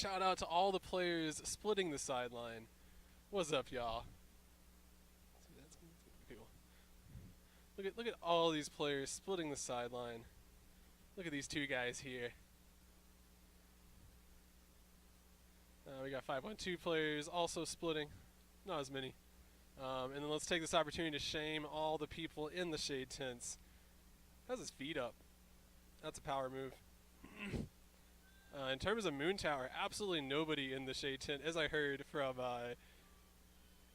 shout out to all the players splitting the sideline. What's up, y'all? That's people. Look at all these players splitting the sideline. Look at these two guys here. We got 5-1-2 players also splitting. Not as many. And then let's take this opportunity to shame all the people in the shade tents. Has his feet up. That's a power move. In terms of Moontower, absolutely nobody in the shade tent, as I heard from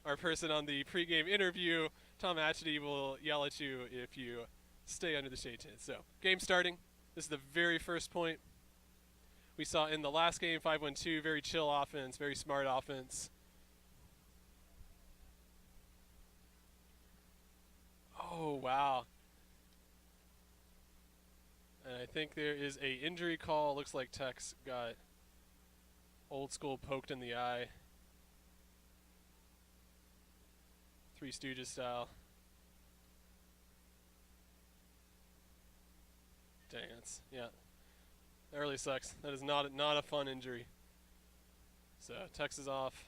our person on the pregame interview. Tom Atchity will yell at you if you stay under the shade tent. So, game starting. This is the very first point. We saw in the last game, 5-1-2, very chill offense, very smart offense. Oh, wow. And I think there is a injury call. Looks like Tex got old school poked in the eye. Three Stooges style. Dance, yeah. That really sucks. That is not a fun injury. So Tex is off.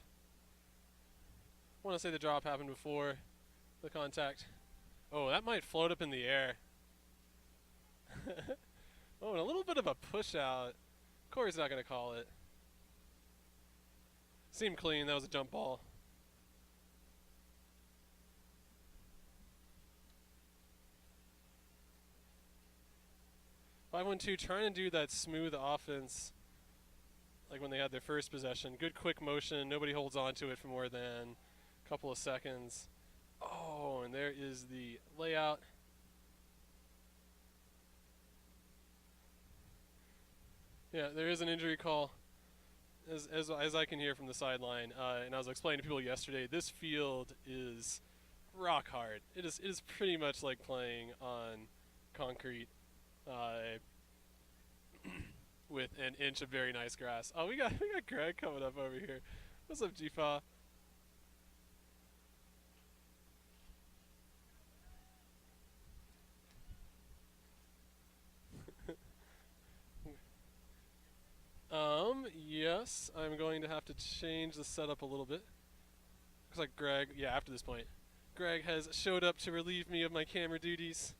I want to say the drop happened before the contact. Oh, that might float up in the air. Oh, and a little bit of a push out. Corey's not going to call it. Seemed clean. That was a jump ball. Five one two trying to do that smooth offense like when they had their first possession. Good quick motion. Nobody holds on to it for more than a couple of seconds. Oh, and there is the layout. Yeah, there is an injury call, as I can hear from the sideline. And I was explaining to people yesterday, this field is rock hard. It is pretty much like playing on concrete. With an inch of very nice grass. Oh, we got Greg coming up over here. What's up, G-Fa? Yes, I'm going to have to change the setup a little bit. Looks like Greg, yeah, after this point, Greg has showed up to relieve me of my camera duties,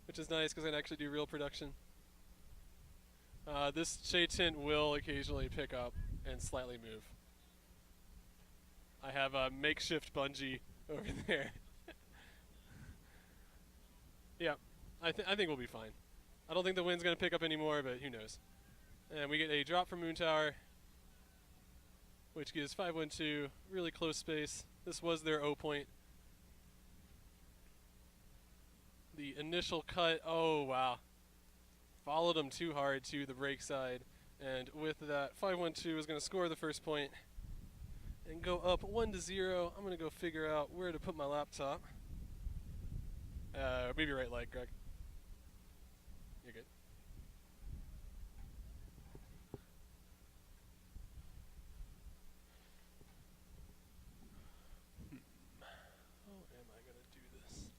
which is nice because I can actually do real production. This shade tint will occasionally pick up and slightly move. I have a makeshift bungee over there. Yeah, I think we'll be fine. I don't think the wind's going to pick up anymore, but who knows. And we get a drop from Moontower, which gives 5-1-2 really close space. This was their O point. The initial cut, oh wow. Followed them too hard to the break side. And with that, 5-1-2 is going to score the first point and go up 1-0. I'm going to go figure out where to put my laptop. Maybe right leg, Greg. You're good. How am I going to do this?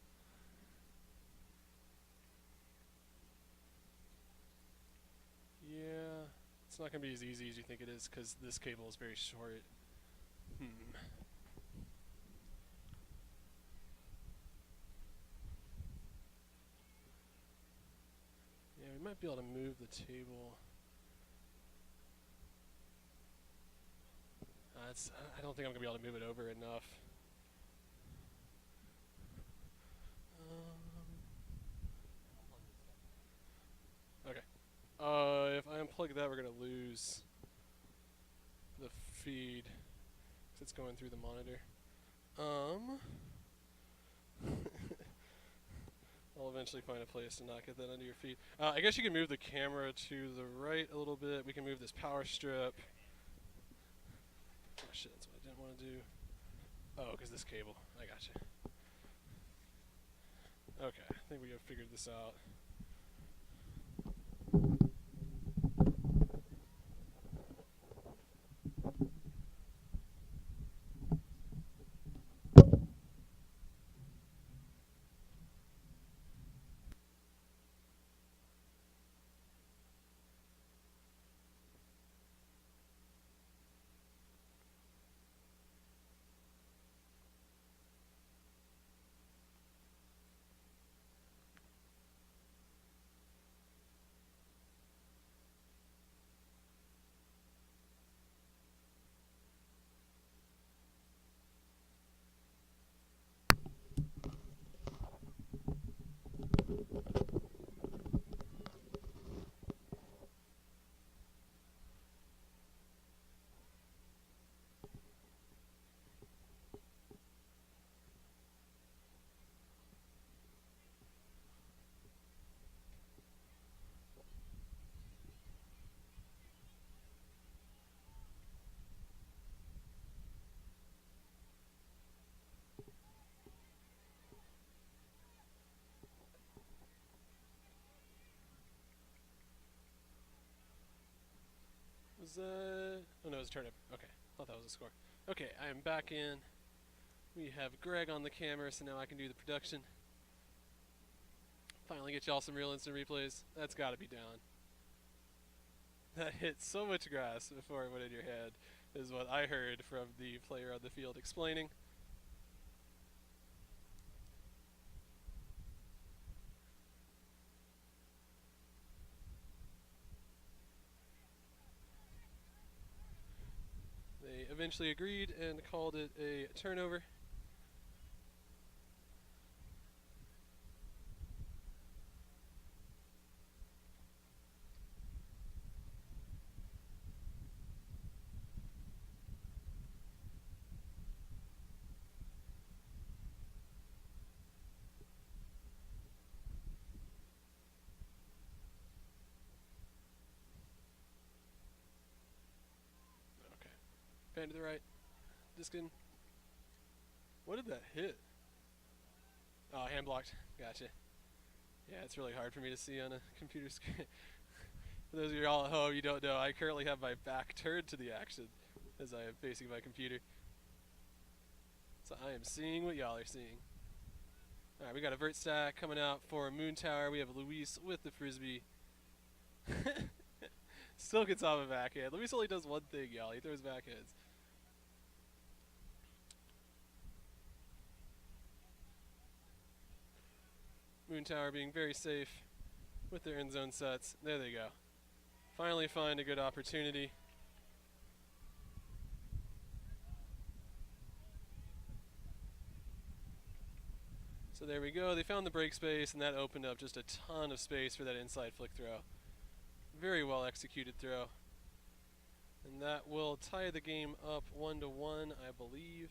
Yeah, it's not going to be as easy as you think it is because this cable is very short. Yeah, we might be able to move the table. I don't think I'm going to be able to move it over enough. Okay. If I unplug that, we're going to lose the feed because it's going through the monitor. I'll eventually find a place to not get that under your feet. I guess you can move the camera to the right a little bit. We can move this power strip. Oh shit, that's what I didn't want to do. Oh, because this cable. I gotcha. Okay, I think we have figured this out. was that? Oh no, it was a turnover. Okay, thought that was a score. Okay, I am back in. We have Greg on the camera, so now I can do the production. Finally get y'all some real instant replays. That's got to be down. That hit so much grass before it went in your head, is what I heard from the player on the field explaining. They eventually agreed and called it a turnover. Okay. Pan to the right. Disc in. What did that hit? Oh, hand blocked. Gotcha. Yeah, it's really hard for me to see on a computer screen. For those of you all at home, you don't know, I currently have my back turned to the action as I am facing my computer. So I am seeing what y'all are seeing. Alright, we got a vert stack coming out for Moontower. We have Luis with the frisbee. Still gets off a backhand. Luis only does one thing, y'all. He throws backhands. Moontower being very safe with their end zone sets. There they go. Finally find a good opportunity. So there we go. They found the break space, and that opened up just a ton of space for that inside flick throw. Very well executed throw. And that will tie the game up 1-1, I believe.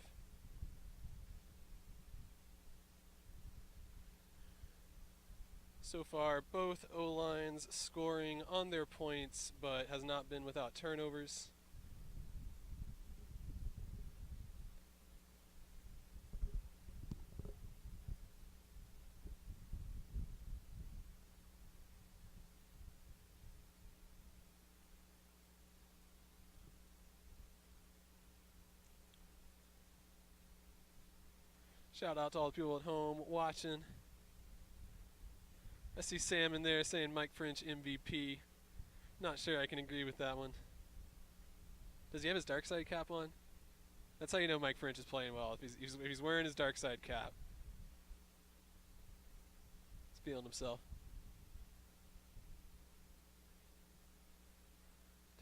So far, both O-lines scoring on their points, but has not been without turnovers. Shout out to all the people at home watching. I see Sam in there saying Mike French MVP. Not sure I can agree with that one. Does he have his dark side cap on? That's how you know Mike French is playing well. If he's wearing his dark side cap. He's feeling himself.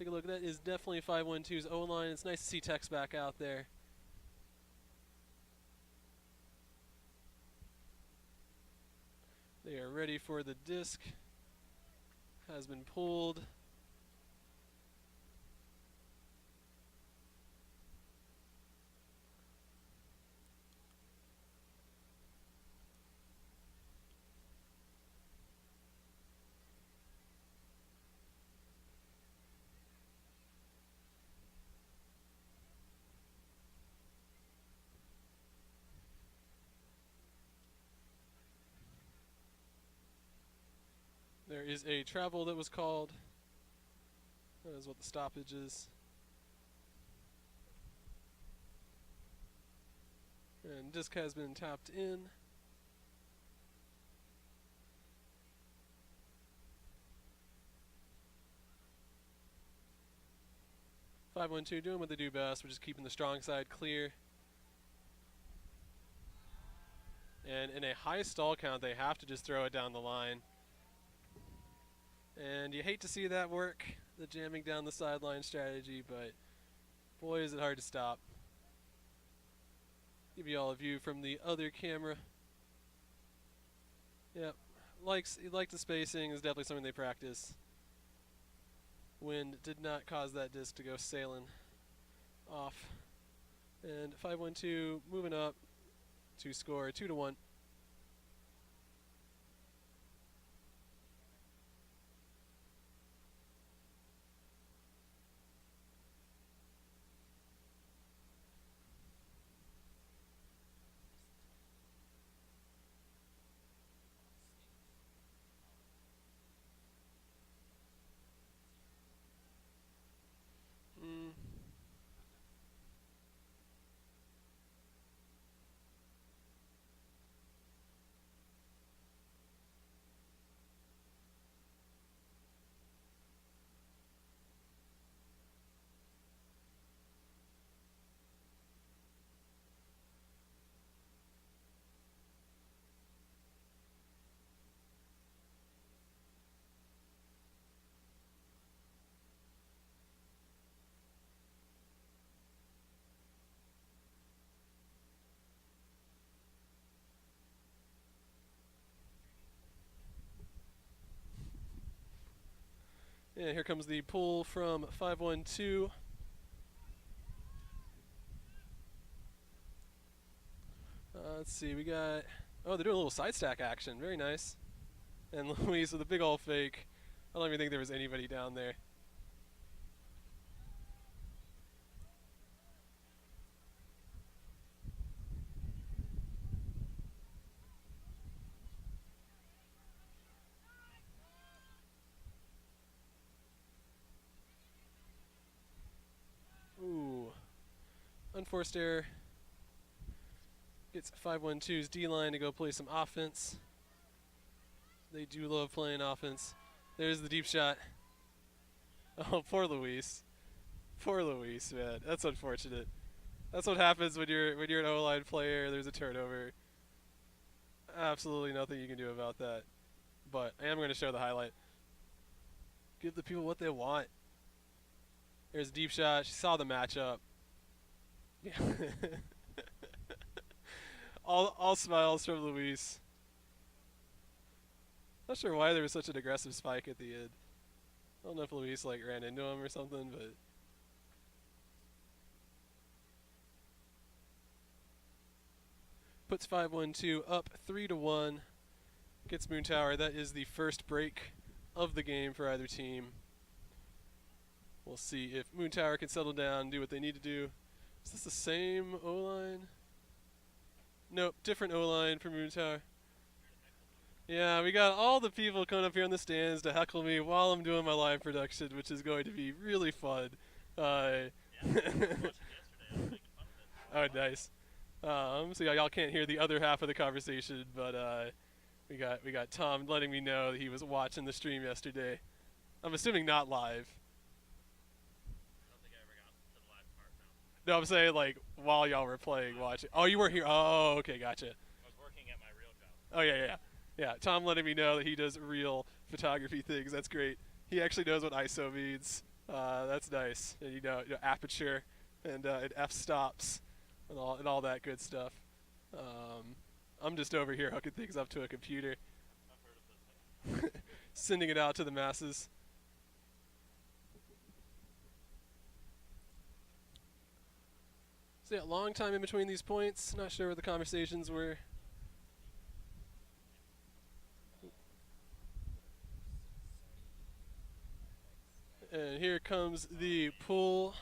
Take a look. That is definitely 5-1-2's O-line. It's nice to see Tex back out there. They are ready for the disc. Has been pulled. There is a travel that was called. That is what the stoppage is. And disc has been tapped in. (5-1-2) doing what they do best, which is keeping the strong side clear. And in a high stall count, they have to just throw it down the line. And you hate to see that work, the jamming down the sideline strategy, but boy is it hard to stop. Give you all a view from the other camera. Yep, like the spacing is definitely something they practice. Wind did not cause that disc to go sailing off. And 5-1-2 moving up to score 2-1. And here comes the pull from 512. Let's see, we got, oh, they're doing a little side stack action. Very nice. And Luis with a big old fake. I don't even think there was anybody down there. Ooh. Unforced error. Gets 512's D-line to go play some offense. They do love playing offense. There's the deep shot. Oh, poor Luis. Poor Luis, man. That's unfortunate. That's what happens when you're an O-line player. There's a turnover. Absolutely nothing you can do about that. But I am going to show the highlight. Give the people what they want. There's a deep shot. She saw the matchup. Yeah. all smiles from Luis. Not sure why there was such an aggressive spike at the end. I don't know if Luis like ran into him or something, but puts 512 up 3-1. Gets Moontower. That is the first break of the game for either team. We'll see if Moontower can settle down and do what they need to do. Is this the same O-line? Nope, different O-line for Moontower. Yeah, we got all the people coming up here in the stands to heckle me while I'm doing my live production, which is going to be really fun. Oh, nice. So y'all can't hear the other half of the conversation, but we got Tom letting me know that he was watching the stream yesterday. I'm assuming not live. I don't think I ever got to the live part now. No, I'm saying like while y'all were playing, watching. Oh, you weren't here. Oh, okay, gotcha. I was working at my real job. Oh yeah. Tom letting me know that he does real photography things. That's great. He actually knows what ISO means. That's nice. And you know aperture and f-stops and all that good stuff. I'm just over here hooking things up to a computer, I've heard of this thing. sending it out to the masses. So yeah, long time in between these points. Not sure what the conversations were. And here comes the pull.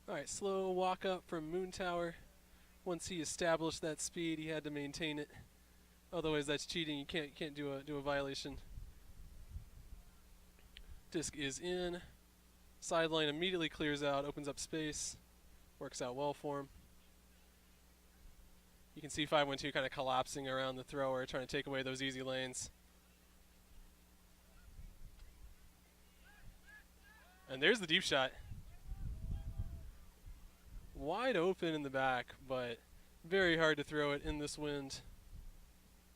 Alright, slow walk up from Moontower. Once he established that speed, he had to maintain it. Otherwise, that's cheating. You can't do a violation. Disc is in. Sideline immediately clears out, opens up space. Works out well for him. You can see 512 kind of collapsing around the thrower, trying to take away those easy lanes. And there's the deep shot. Wide open in the back, but very hard to throw it in this wind.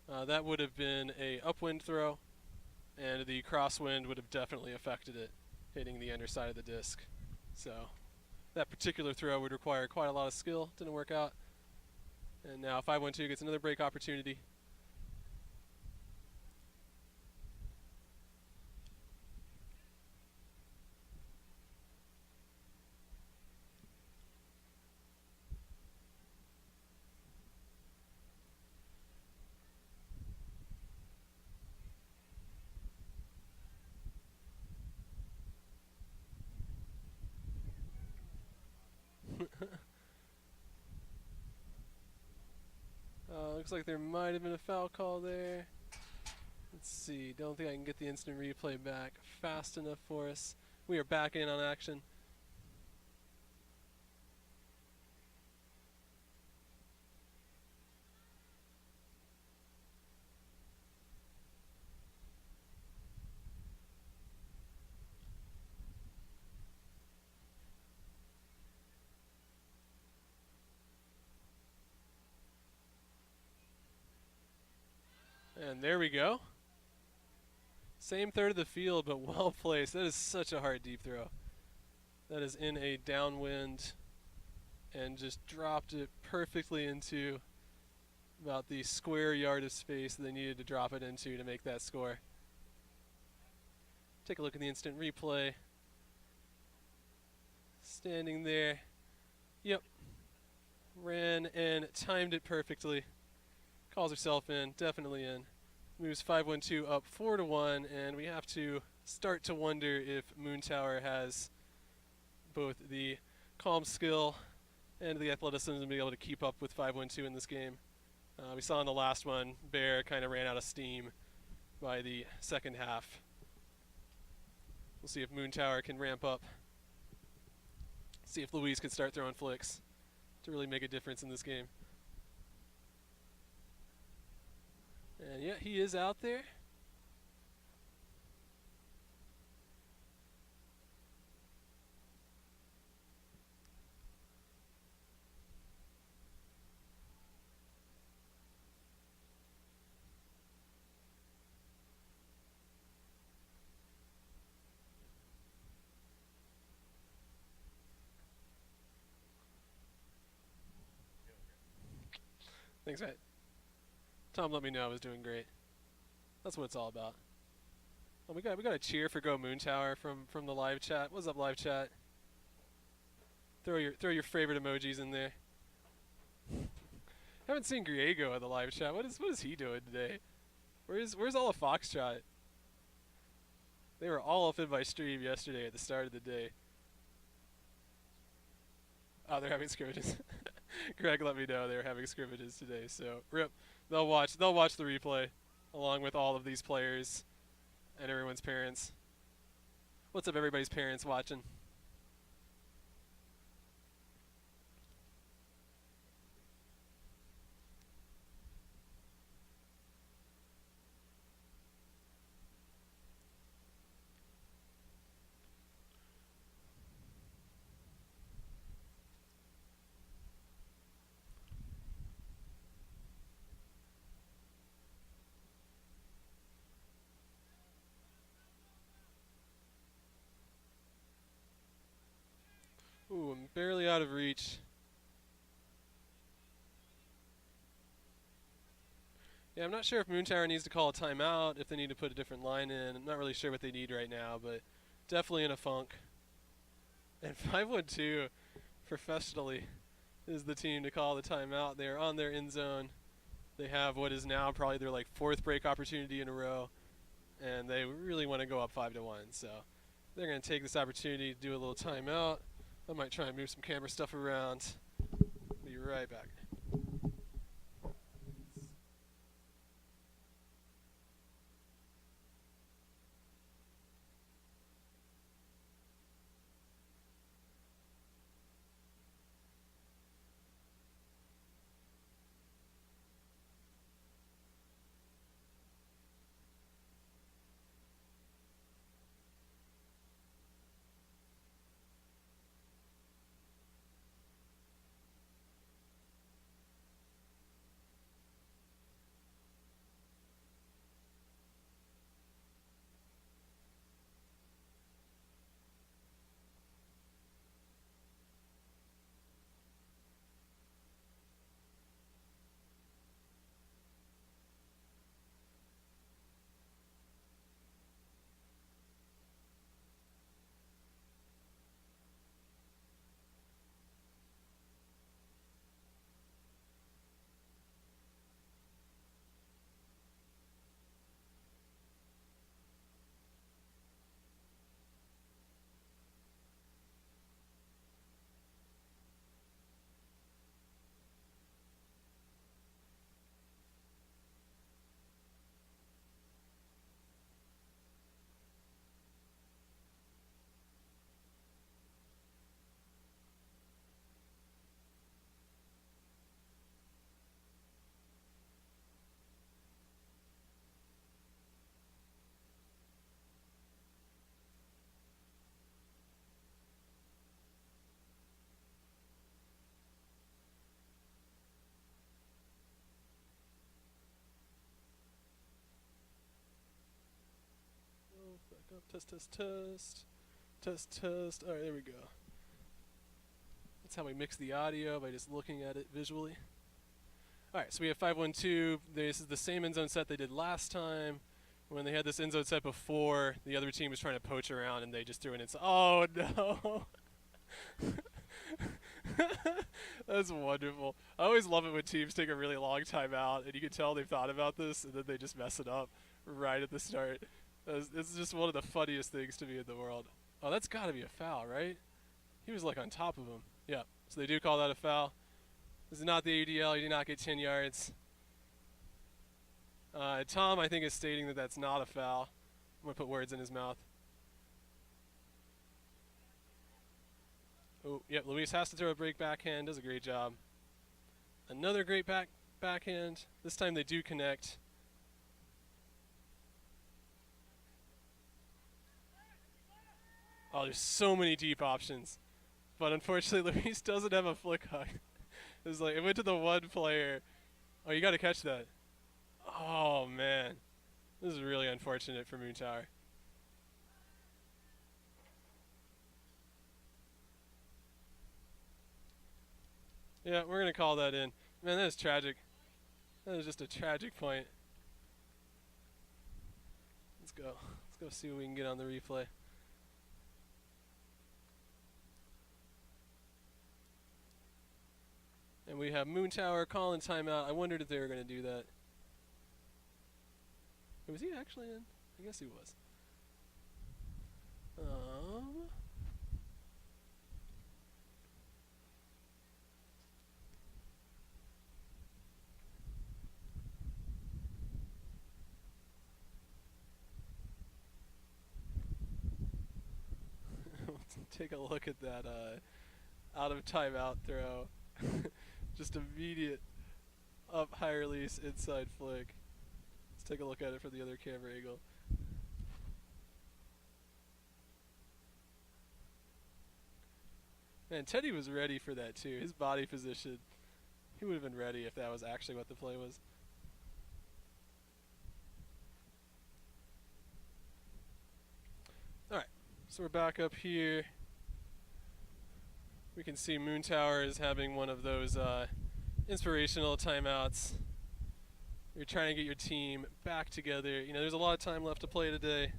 That would have been a upwind throw, and the crosswind would have definitely affected it, hitting the underside of the disc. So that particular throw would require quite a lot of skill. Didn't work out. And now 512 gets another break opportunity. Looks like there might have been a foul call there. Let's see. Don't think I can get the instant replay back fast enough for us. We are back in on action. And there we go. Same third of the field, but well placed. That is such a hard deep throw. That is in a downwind and just dropped it perfectly into about the square yard of space that they needed to drop it into to make that score. Take a look at the instant replay. Standing there. Yep. Ran and timed it perfectly. Calls herself in, definitely in. Moves 5-1-2 up 4-1, and we have to start to wonder if Moontower has both the calm skill and the athleticism to be able to keep up with 5-1-2 in this game. We saw in the last one, Bear kind of ran out of steam by the second half. We'll see if Moontower can ramp up. See if Louise can start throwing flicks to really make a difference in this game. And yeah, he is out there. Thanks, mate. Tom let me know I was doing great. That's what it's all about. Oh, we got a cheer for Go Moontower from the live chat. What's up, live chat? Throw your favorite emojis in there. Haven't seen Griego in the live chat. What is he doing today? Where's all of Foxtrot? They were all up in my stream yesterday at the start of the day. Oh, they're having scrimmages. Greg let me know they were having scrimmages today, so rip. They'll watch the replay along with all of these players and everyone's parents. What's up, everybody's parents watching? Ooh, I'm barely out of reach. Yeah, I'm not sure if Moontower needs to call a timeout, if they need to put a different line in. I'm not really sure what they need right now, but definitely in a funk. And 5-1-2 professionally is the team to call the timeout. They're on their end zone. They have what is now probably their fourth break opportunity in a row, and they really want to go up 5-1. So they're going to take this opportunity to do a little timeout. I might try and move some camera stuff around. Be right back. back up. Test, test, test. Test, test. Alright, there we go. That's how we mix the audio, by just looking at it visually. Alright, so we have 5-1-2. This is the same end zone set they did last time. When they had this end zone set before, the other team was trying to poach around and they just threw it inside. Oh no! That's wonderful. I always love it when teams take a really long time out and you can tell they've thought about this and then they just mess it up right at the start. It's just one of the funniest things to me in the world. Oh, that's got to be a foul, right? He was like on top of him. Yeah, so they do call that a foul. This is not the ADL. You did not get 10 yards. Tom, I think, is stating that that's not a foul. I'm going to put words in his mouth. Oh, yep, Luis has to throw a break backhand. Does a great job. Another great backhand. This time they do connect. Oh, there's so many deep options. But unfortunately, Luis doesn't have a flick hook. It's like, it went to the one player. Oh, you got to catch that. Oh, man. This is really unfortunate for Moontower. Yeah, we're going to call that in. Man, that is tragic. That is just a tragic point. Let's go. Let's go see what we can get on the replay. And we have Moontower calling timeout. I wondered if they were going to do that. Was he actually in? I guess he was. Take a look at that out of timeout throw. Just immediate up high release inside flick. Let's take a look at it from the other camera angle. Man, Teddy was ready for that too. His body position, he would have been ready if that was actually what the play was. Alright, so we're back up here. We can see Moontower is having one of those inspirational timeouts. You're trying to get your team back together. You know, there's a lot of time left to play today.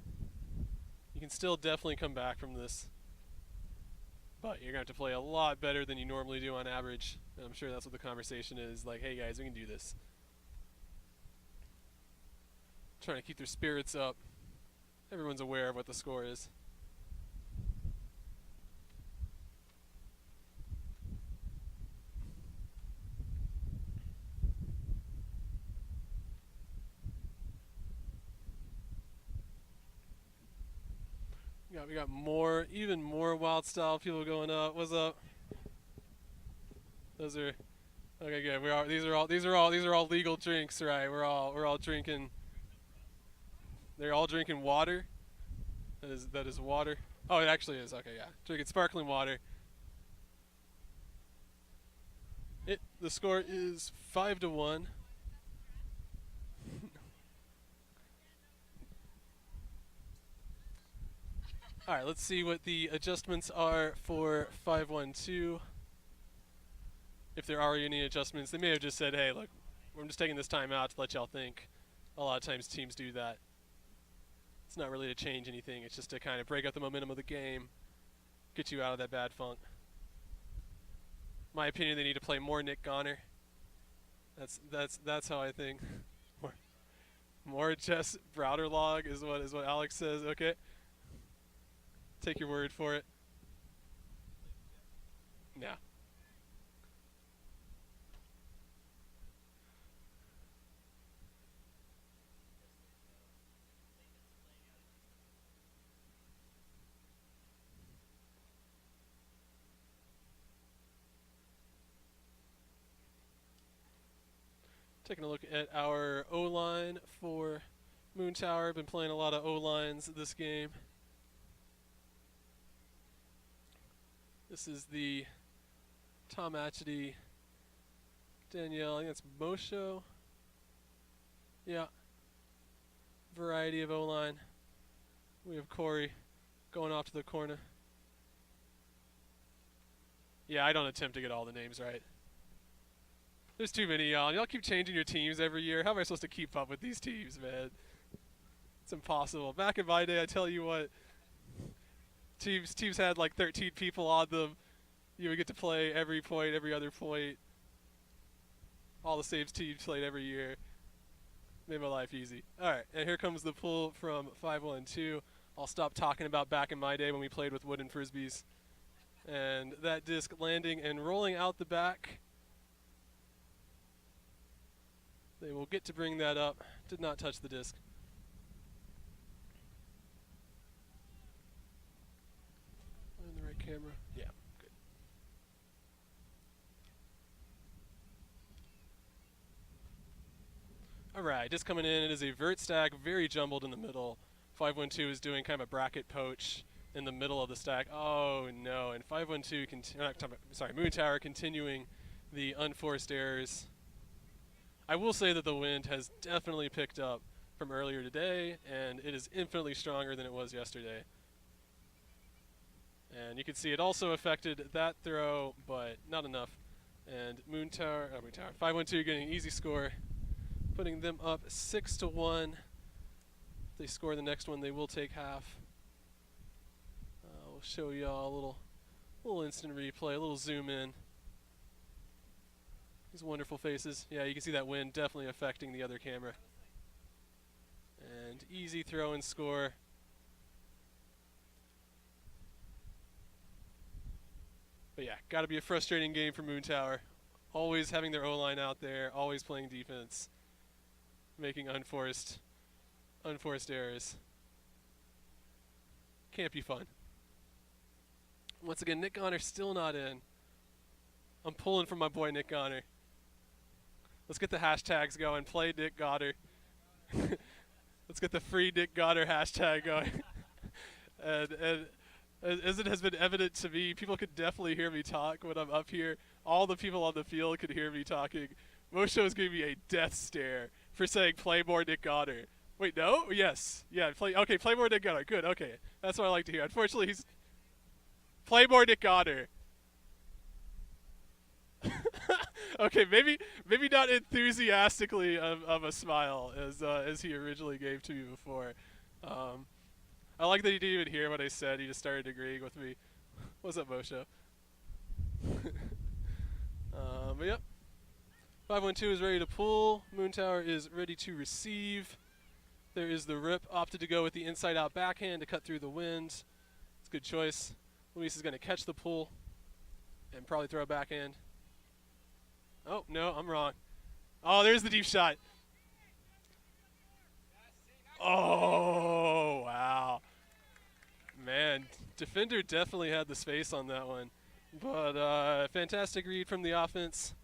You can still definitely come back from this. But you're going to have to play a lot better than you normally do on average. And I'm sure that's what the conversation is. Like, hey guys, we can do this. Trying to keep their spirits up. Everyone's aware of what the score is. We got more, even more Wildstyle people going up. What's up? Those are okay. Good. These are all legal drinks, right? We're all drinking. They're all drinking water. That is water. Oh, it actually is. Okay, yeah. Drinking sparkling water. The score is 5-1. All right, let's see what the adjustments are for 5-1-2. If there are any adjustments, they may have just said, hey, look, I'm just taking this time out to let y'all think. A lot of times teams do that. It's not really to change anything. It's just to kind of break up the momentum of the game, get you out of that bad funk. My opinion, they need to play more Nick Goner. That's how I think. More Jess Browderlog is what Alex says. Okay. Take your word for it. Yeah. Taking a look at our O-line for Moontower. Been playing a lot of O-lines this game. This is the Tom Atchity, Danielle, I think that's Mosho. Yeah. Variety of O-line. We have Corey going off to the corner. Yeah, I don't attempt to get all the names right. There's too many y'all. Y'all keep changing your teams every year. How am I supposed to keep up with these teams, man? It's impossible. Back in my day, I tell you what, teams had like 13 people on them. You would get to play every point, every other point. All the same teams played every year. Made my life easy. All right, and here comes the pull from 512. I'll stop talking about back in my day when we played with wooden frisbees. And that disc landing and rolling out the back. They will get to bring that up. Did not touch the disc. On the right camera. Yeah, good. All right, just coming in. It is a vert stack, very jumbled in the middle. 512 is doing kind of a bracket poach in the middle of the stack. Oh no! And 512, Moontower continuing the unforced errors. I will say that the wind has definitely picked up from earlier today, and it is infinitely stronger than it was yesterday. And you can see it also affected that throw, but not enough. And Moontower, 512 getting an easy score, putting them up 6-1. If they score the next one, they will take half. We'll show y'all a little instant replay, a little zoom in. These wonderful faces. Yeah, you can see that wind definitely affecting the other camera. And easy throw and score. But yeah, got to be a frustrating game for Moontower. Always having their O-line out there, always playing defense, making unforced errors. Can't be fun. Once again, Nick Goner still not in. I'm pulling for my boy Nick Goner. Let's get the hashtags going. Play Nick Goner. Let's get the free Nick Goner hashtag going. and as it has been evident to me, people could definitely hear me talk when I'm up here. All the people on the field could hear me talking. Mosho is giving me a death stare for saying play more Nick Goner. Wait, no? Yes. Yeah, play more Nick Goner. Good, okay. That's what I like to hear. Unfortunately, he's... Play more Nick Goner. Okay, maybe not enthusiastically of a smile as he originally gave to me before. I like that he didn't even hear what I said. He just started agreeing with me. What's up, Mosho? But yep. 512 is ready to pull. Moontower is ready to receive. There is the rip. Opted to go with the inside-out backhand to cut through the wind. It's a good choice. Luis is going to catch the pull and probably throw a backhand. Oh, no, I'm wrong. Oh, there's the deep shot. Oh, wow. Man, defender definitely had the space on that one. But fantastic read from the offense.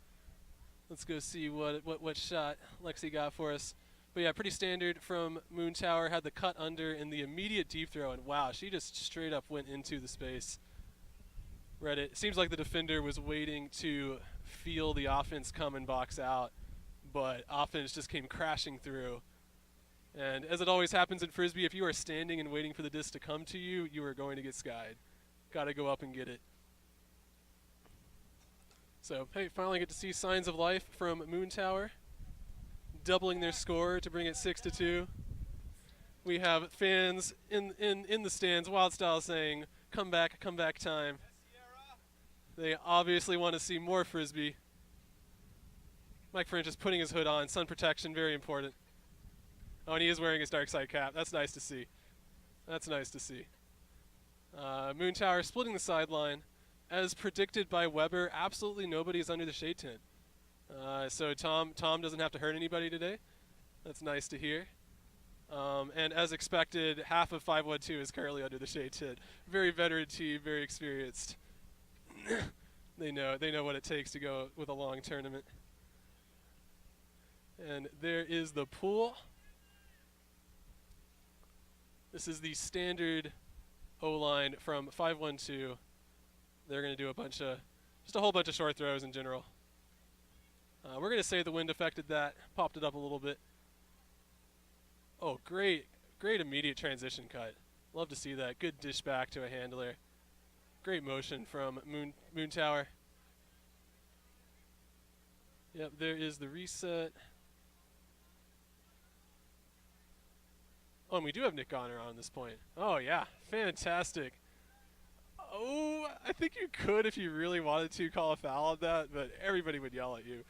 Let's go see what shot Lexi got for us. But yeah, pretty standard from Moontower. Had the cut under in the immediate deep throw, and wow, she just straight up went into the space. Read it. Seems like the defender was waiting to feel the offense come and box out, but offense just came crashing through. And as it always happens in Frisbee, if you are standing and waiting for the disc to come to you, you are going to get skied. Got to go up and get it. So, hey, finally get to see signs of life from Moontower, doubling their score to bring it 6-2. We have fans in the stands, Wildstyle saying, come back time. They obviously want to see more Frisbee. Mike French is putting his hood on, sun protection, very important. Oh, and he is wearing his dark side cap. That's nice to see. That's nice to see. Moontower splitting the sideline. As predicted by Weber, absolutely nobody is under the shade tent. So Tom doesn't have to hurt anybody today. That's nice to hear. And as expected, half of 512 is currently under the shade tent. Very veteran team, very experienced. They know what it takes to go with a long tournament. And there is the pool. This is the standard O-line from 512. They're going to do just a whole bunch of short throws in general. We're going to say the wind affected that, popped it up a little bit. Oh, great immediate transition cut. Love to see that. Good dish back to a handler. Great motion from Moontower. Yep, there is the reset. Oh, and we do have Nick Goner on this point. Oh, yeah. Fantastic. Oh, I think you could, if you really wanted to, call a foul on that, but everybody would yell at you.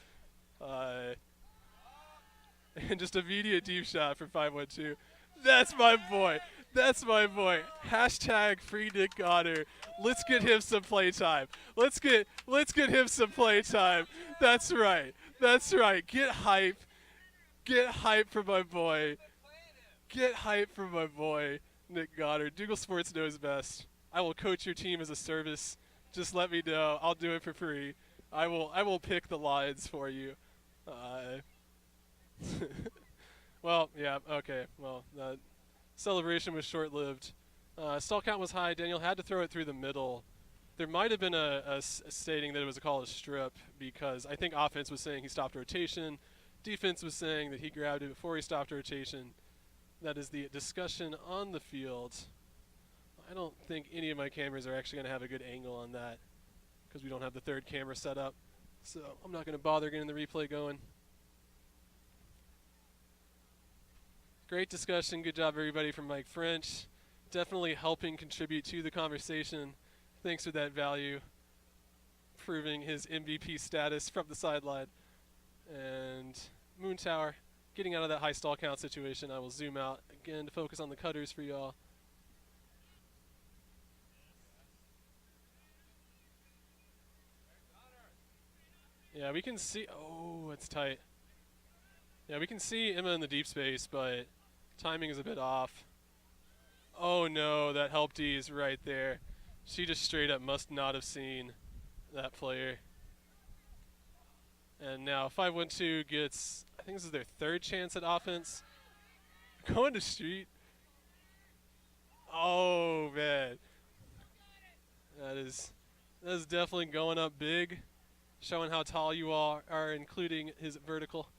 And just immediate deep shot for 512. That's my boy. That's my boy. Hashtag free Nick Goner. Let's get him some play time. Let's get him some play time. That's right. That's right. Get hype. Get hype for my boy. Get hype for my boy, Nick Goner. Dougal Sports knows best. I will coach your team as a service. Just let me know. I'll do it for free. I will pick the lines for you. Well, yeah, okay. Well, that celebration was short-lived. Stall count was high. Daniel had to throw it through the middle. There might have been a stating that it was a call to strip because I think offense was saying he stopped rotation. Defense was saying that he grabbed it before he stopped rotation. That is the discussion on the field. I don't think any of my cameras are actually going to have a good angle on that because we don't have the third camera set up. So I'm not going to bother getting the replay going. Great discussion. Good job, everybody, from Mike French. Definitely helping contribute to the conversation. Thanks for that value. Proving his MVP status from the sideline. And Moontower getting out of that high stall count situation. I will zoom out again to focus on the cutters for y'all. Yeah, we can see. Oh, it's tight. Yeah, we can see Emma in the deep space, but timing is a bit off. Oh no, that help D is right there. She just straight up must not have seen that player. And now 512 gets, I think this is their third chance at offense. Going to street. Oh man. That is definitely going up big. Showing how tall you all are, including his vertical.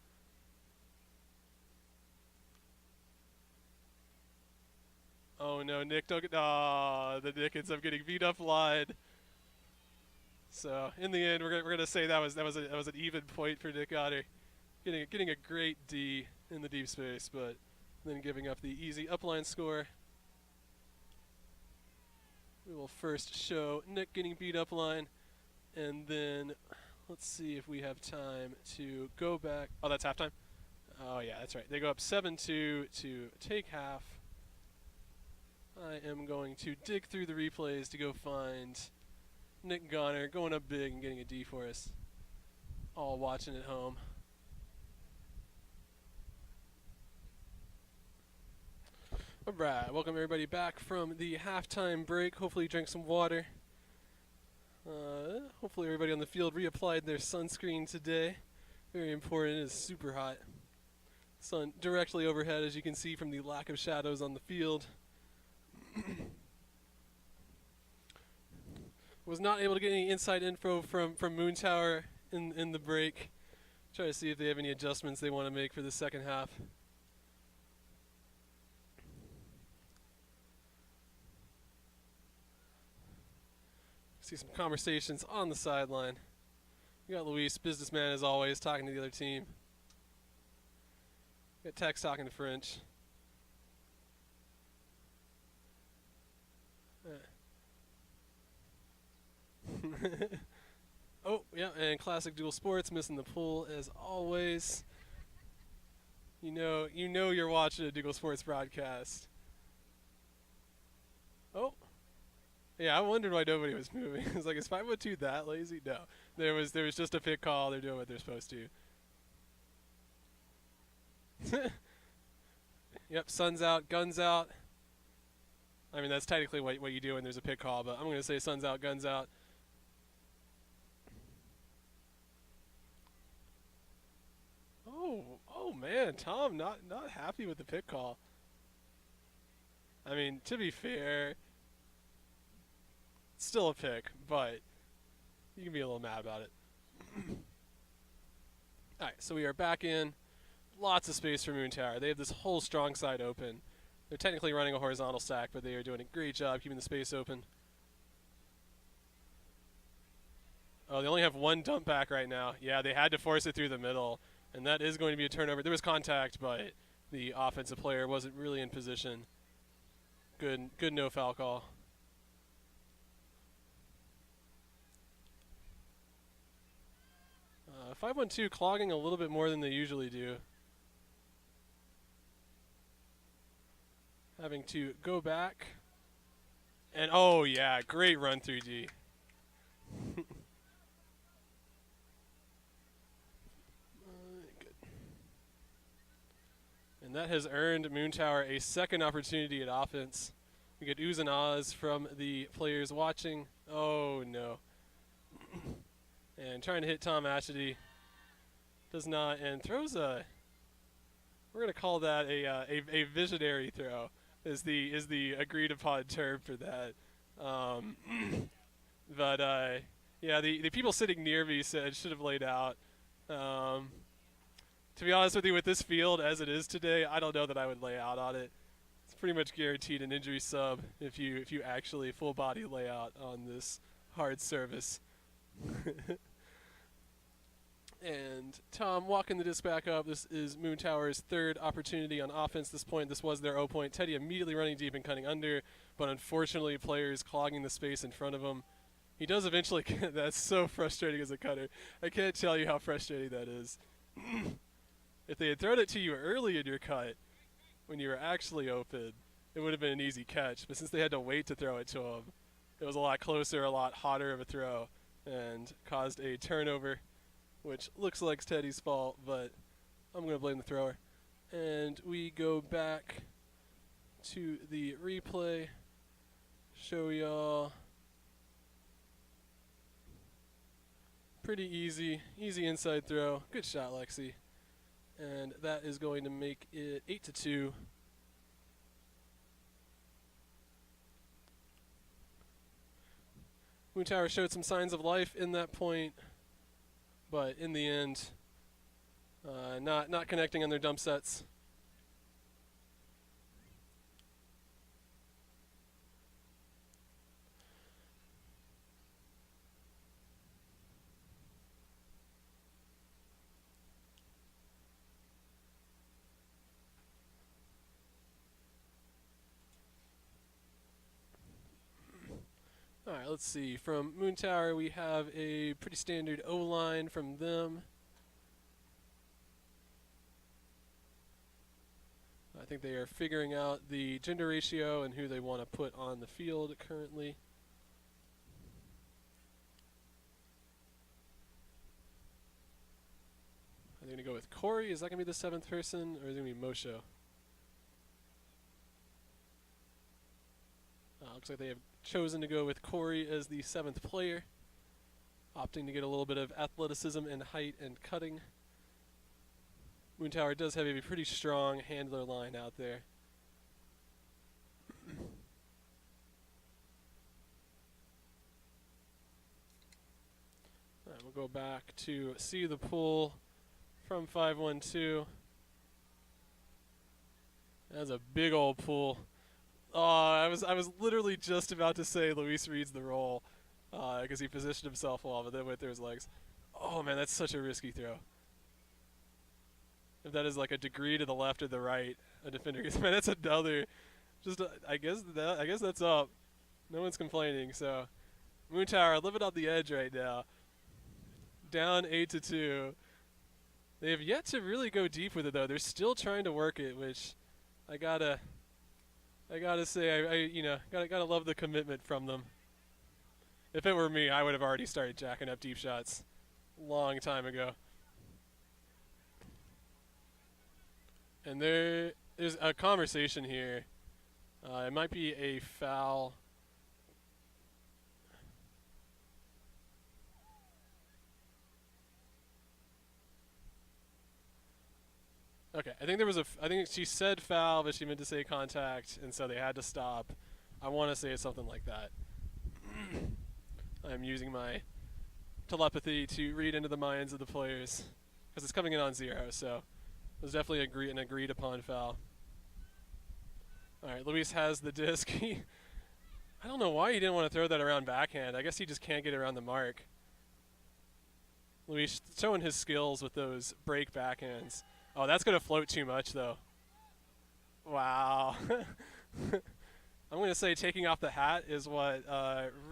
Oh no, Nick don't get. Oh, the Nick ends up getting beat up line. So in the end, we're gonna say that was an even point for Nick Goner, getting a great D in the deep space, but then giving up the easy upline score. We will first show Nick getting beat up line, and then let's see if we have time to go back. Oh, that's halftime. Oh yeah, that's right. They go up 7-2 to take half. I am going to dig through the replays to go find Nick Goner going up big and getting a D for us. All watching at home. Alright, welcome everybody back from the halftime break. Hopefully you drank some water. Hopefully everybody on the field reapplied their sunscreen today. Very important. It is super hot. Sun directly overhead, as you can see from the lack of shadows on the field. Was not able to get any inside info from Moontower in the break. Try to see if they have any adjustments they want to make for the second half. See some conversations on the sideline. We got Luis, businessman as always, talking to the other team. We got Tex talking to French. Oh, yeah, and classic dual sports missing the pool as always. You know you're watching a Dual Sports broadcast. Oh. Yeah, I wondered why nobody was moving. It's like, is 512 that lazy? No. There was just a pick call. They're doing what they're supposed to. Yep, sun's out, guns out. I mean, that's technically what you do when there's a pick call, but I'm going to say sun's out, guns out. Oh man, Tom not happy with the pick call. I mean, to be fair, it's still a pick, but you can be a little mad about it. All right, so we are back in. Lots of space for Moontower. They have this whole strong side open. They're technically running a horizontal stack, but they are doing a great job keeping the space open. Oh, they only have one dump back right now. Yeah, they had to force it through the middle, and that is going to be a turnover. There was contact, but the offensive player wasn't really in position. Good no foul call. 5-1-2 clogging a little bit more than they usually do. Having to go back. And oh yeah, great run through D. Good. And that has earned Moontower a second opportunity at offense. We get oohs and ahs from the players watching. Oh no. And trying to hit Tom Ashity. Does not, and throws a, we're going to call that a visionary throw is the agreed upon term for that. But yeah, the people sitting near me said should have laid out. To be honest with you, with this field as it is today, I don't know that I would lay out on it. It's pretty much guaranteed an injury sub if you actually full body lay out on this hard service. And Tom walking the disc back up. This is Moontower's third opportunity on offense. This point, this was their 0 point. Teddy immediately running deep and cutting under, but unfortunately players clogging the space in front of him. He does eventually get, that's so frustrating as a cutter. I can't tell you how frustrating that is. If they had thrown it to you early in your cut, when you were actually open, it would have been an easy catch. But since they had to wait to throw it to him, it was a lot closer, a lot hotter of a throw, and caused a turnover, which looks like Teddy's fault, but I'm going to blame the thrower. And we go back to the replay. Show y'all. Pretty easy inside throw. Good shot, Lexi. And that is going to make it 8-2. Moontower showed some signs of life in that point, but in the end, not connecting on their dump sets. All right, let's see. From Moontower, we have a pretty standard O-line from them. I think they are figuring out the gender ratio and who they want to put on the field currently. Are they going to go with Corey? Is that going to be the seventh person, or is it going to be Mosho? Looks like they have chosen to go with Corey as the seventh player, opting to get a little bit of athleticism and height and cutting. Moontower does have a pretty strong handler line out there. All right, we'll go back to see the pull from 5-1-2. That's a big old pull. Oh, I was literally just about to say Luis reads the roll because he positioned himself well, but then went through his legs. Oh man, that's such a risky throw. If that is like a degree to the left or the right, a defender gets, man, that's another. Just I guess that's up. No one's complaining. So Moontower living on the edge right now. Down 8-2. They have yet to really go deep with it though. They're still trying to work it, which I gotta say, I gotta love the commitment from them. If it were me, I would have already started jacking up deep shots long time ago. And there's a conversation here. It might be a foul. Okay, I think she said foul, but she meant to say contact, and so they had to stop. I want to say something like that. I'm using my telepathy to read into the minds of the players, because it's coming in on 0, so it was definitely an agreed upon foul. All right, Luis has the disc. I don't know why he didn't want to throw that around backhand. I guess he just can't get around the mark. Luis showing his skills with those break backhands. Oh, that's going to float too much, though. Wow. I'm going to say taking off the hat is what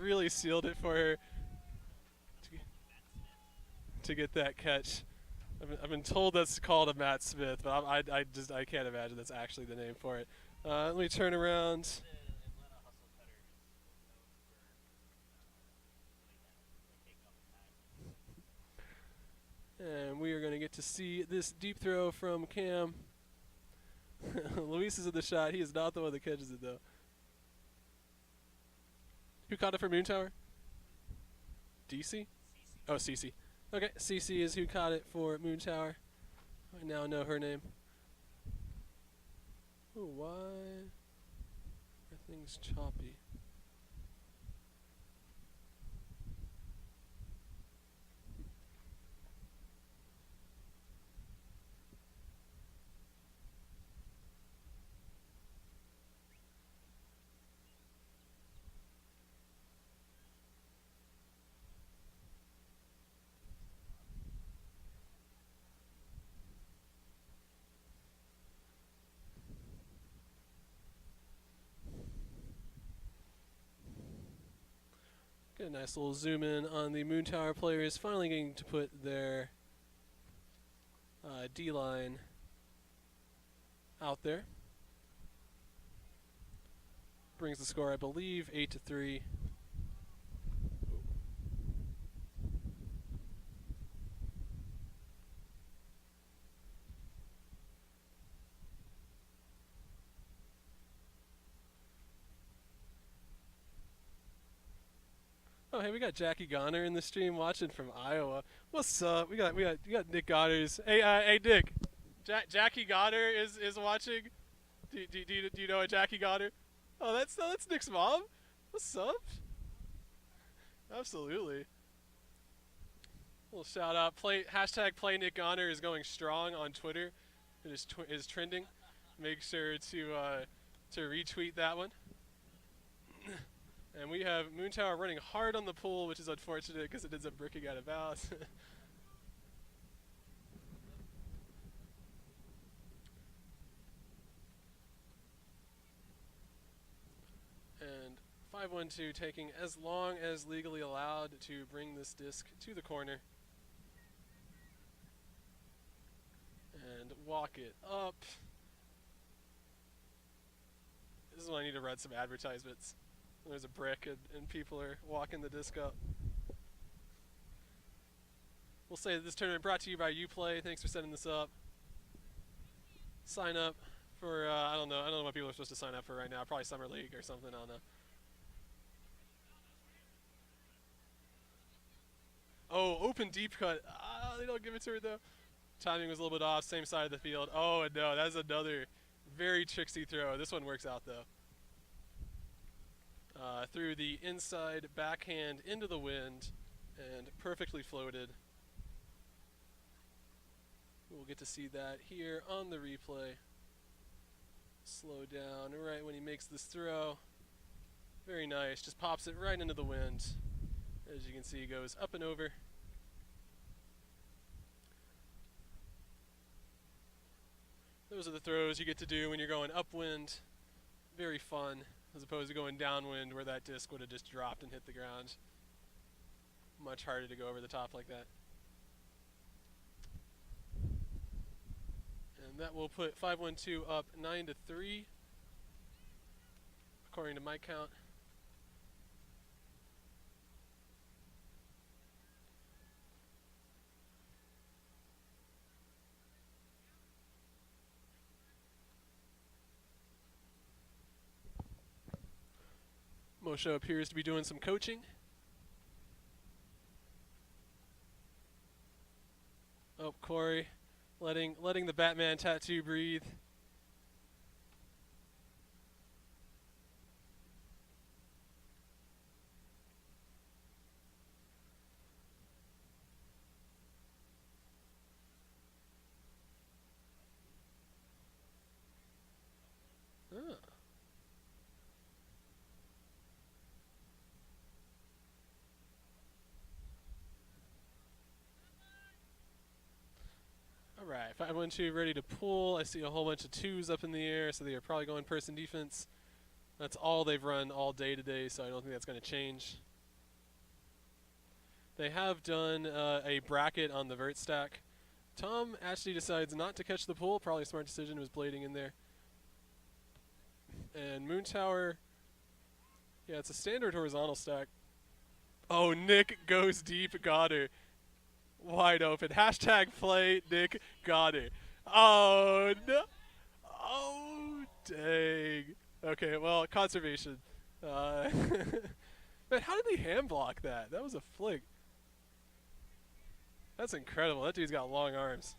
really sealed it for her to get that catch. I've been told that's called a Matt Smith, but I can't imagine that's actually the name for it. Let me turn around. And we are going to get to see this deep throw from Cam. Luis is in the shot. He is not the one that catches it, though. Who caught it for Moontower? DC? Oh, CC. Okay, CC is who caught it for Moontower. I now know her name. Oh, why are things choppy? Get a nice little zoom in on the Moontower players finally getting to put their D-line out there. Brings the score, I believe, 8-3. Oh, hey, we got Jackie Goner in the stream watching from Iowa. What's up? You got Nick Goddard's. Hey, Nick. Jackie Goner is watching. Do you know a Jackie Goner? Oh, that's Nick's mom. What's up? Absolutely. Little shout out. Hashtag play Nick Goner is going strong on Twitter. It is trending. Make sure to retweet that one. And we have Moontower running hard on the pool, which is unfortunate because it ends up bricking out of bounds. And 5-1-2 taking as long as legally allowed to bring this disc to the corner. And walk it up. This is when I need to run some advertisements. There's a brick and people are walking the disc up. We'll say that this tournament brought to you by Uplay. Thanks for setting this up. Sign up for, I don't know what people are supposed to sign up for right now. Probably Summer League or something, I don't know. Oh, open deep cut. They don't give it to her though. Timing was a little bit off, same side of the field. Oh, and no, that's another very tricksy throw. This one works out though. Through the inside backhand into the wind and perfectly floated. We'll get to see that here on the replay. Slow down right when he makes this throw. Very nice, just pops it right into the wind. As you can see, it goes up and over. Those are the throws you get to do when you're going upwind. Very fun, as opposed to going downwind where that disc would have just dropped and hit the ground. Much harder to go over the top like that. And that will put 5-1-2 up 9-3, according to my count. Moshe appears to be doing some coaching. Oh, Corey, letting the Batman tattoo breathe. Right, 5-1-2 ready to pull. I see a whole bunch of 2s up in the air, so they are probably going person defense. That's all they've run all day today, so I don't think that's going to change. They have done a bracket on the vert stack. Tom actually decides not to catch the pull. Probably a smart decision. Was blading in there. And Moontower, yeah, it's a standard horizontal stack. Oh, Nick goes deep. Got her. Wide open. Hashtag play. Nick got her. Oh, no. Oh, dang. Okay, well, conservation. Man, how did he hand block that? That was a flick. That's incredible. That dude's got long arms.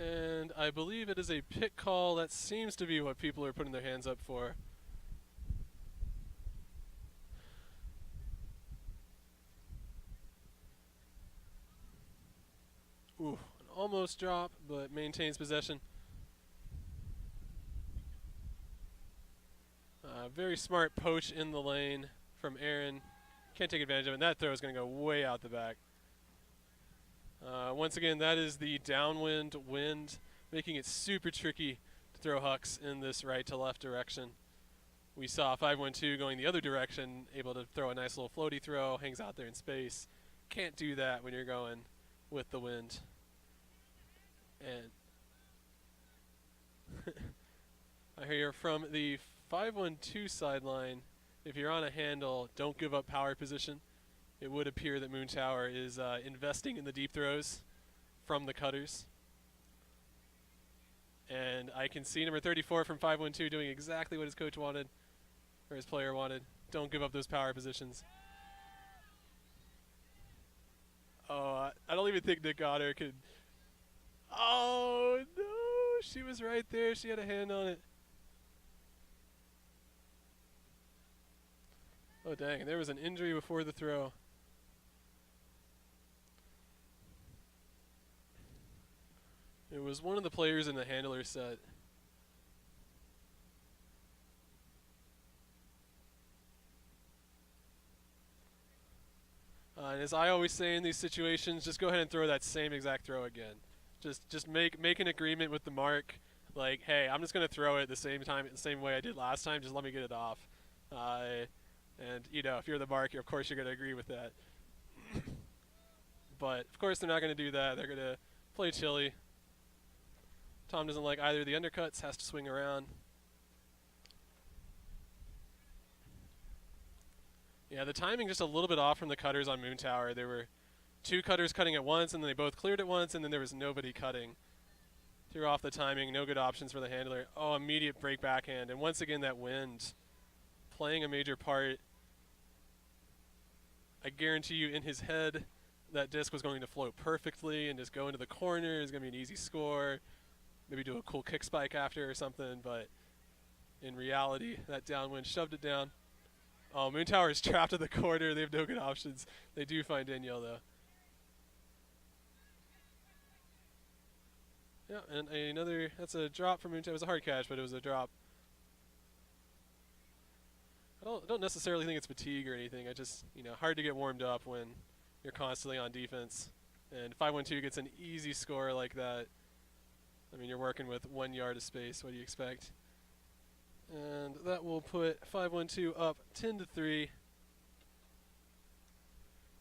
And I believe it is a pick call. That seems to be what people are putting their hands up for. Ooh, an almost drop, but maintains possession. Very smart poach in the lane from Aaron. Can't take advantage of it. And that throw is going to go way out the back. Once again, that is the downwind wind, making it super tricky to throw hucks in this right to left direction. We saw 5-1-2 going the other direction, able to throw a nice little floaty throw, hangs out there in space. Can't do that when you're going with the wind. And I hear from the 5-1-2 sideline, if you're on a handle, don't give up power position. It would appear that Moontower is investing in the deep throws from the cutters. And I can see number 34 from 5-1-2 doing exactly what his coach wanted, or his player wanted. Don't give up those power positions. Oh, I don't even think Nick Goddard could. Oh, no. She was right there. She had a hand on it. Oh, dang. There was an injury before the throw. It was one of the players in the handler set. And as I always say in these situations, just go ahead and throw that same exact throw again. Just make an agreement with the mark, like, hey, I'm just gonna throw it the same way I did last time. Just let me get it off. And you know, if you're the mark, of course you're gonna agree with that. But of course they're not gonna do that. They're gonna play chilly. Tom doesn't like either of the undercuts. Has to swing around. Yeah, the timing just a little bit off from the cutters on Moontower. There were 2 cutters cutting at once, and then they both cleared at once, and then there was nobody cutting. Threw off the timing, no good options for the handler. Oh, immediate break backhand, and once again that wind playing a major part. I guarantee you in his head that disc was going to float perfectly and just go into the corner. It's going to be an easy score. Maybe do a cool kick spike after or something, but in reality, that downwind shoved it down. Oh, Moontower is trapped in the corner. They have no good options. They do find Danielle, though. Yeah, and another, that's a drop from Moontower. It was a hard catch, but it was a drop. I don't necessarily think it's fatigue or anything. I just, you know, hard to get warmed up when you're constantly on defense. And 5-1-2 gets an easy score like that. I mean, you're working with 1 yard of space. What do you expect? And that will put 5-1-2 up 10-3.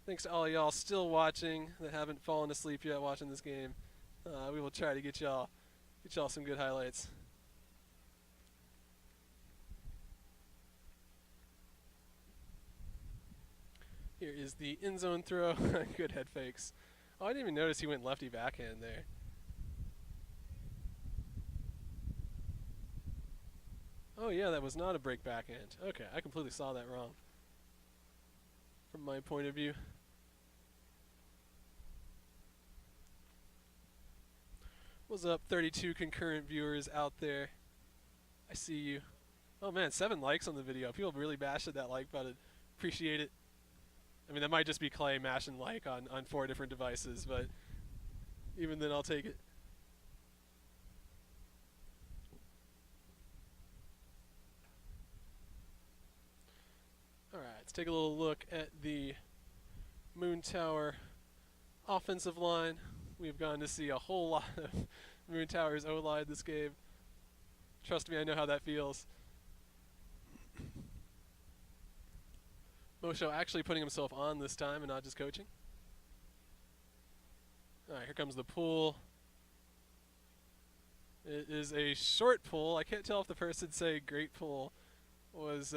Thanks to all of y'all still watching that haven't fallen asleep yet watching this game. We will try to get y'all some good highlights. Here is the end zone throw. Good head fakes. Oh, I didn't even notice he went lefty backhand there. Oh yeah, that was not a break backhand. Okay, I completely saw that wrong from my point of view. What's up, 32 concurrent viewers out there? I see you. Oh man, 7 likes on the video. People really bashed that like button. Appreciate it. I mean, that might just be Clay mashing like on 4 different devices, but even then I'll take it. Let's take a little look at the Moontower offensive line. We've gotten to see a whole lot of Moontower's O-line this game. Trust me, I know how that feels. Mosho actually putting himself on this time and not just coaching. Alright, here comes the pull. It is a short pull. I can't tell if the person saying great pull was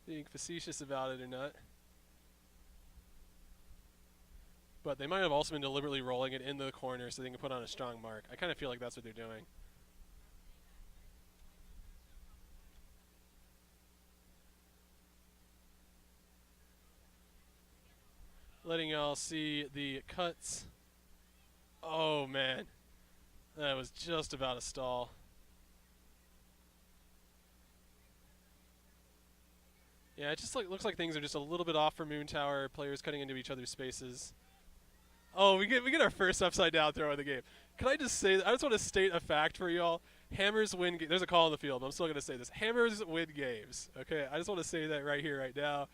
being facetious about it or not. But they might have also been deliberately rolling it into the corner so they can put on a strong mark. I kind of feel like that's what they're doing. Letting y'all see the cuts. Oh man, that was just about a stall. Yeah, it just looks like things are just a little bit off for Moontower. Players cutting into each other's spaces. Oh, we get our first upside down throw of the game. Can I just say, I just want to state a fact for y'all. Hammers win. There's a call on the field, but I'm still going to say this. Hammers win games. Okay, I just want to say that right here, right now.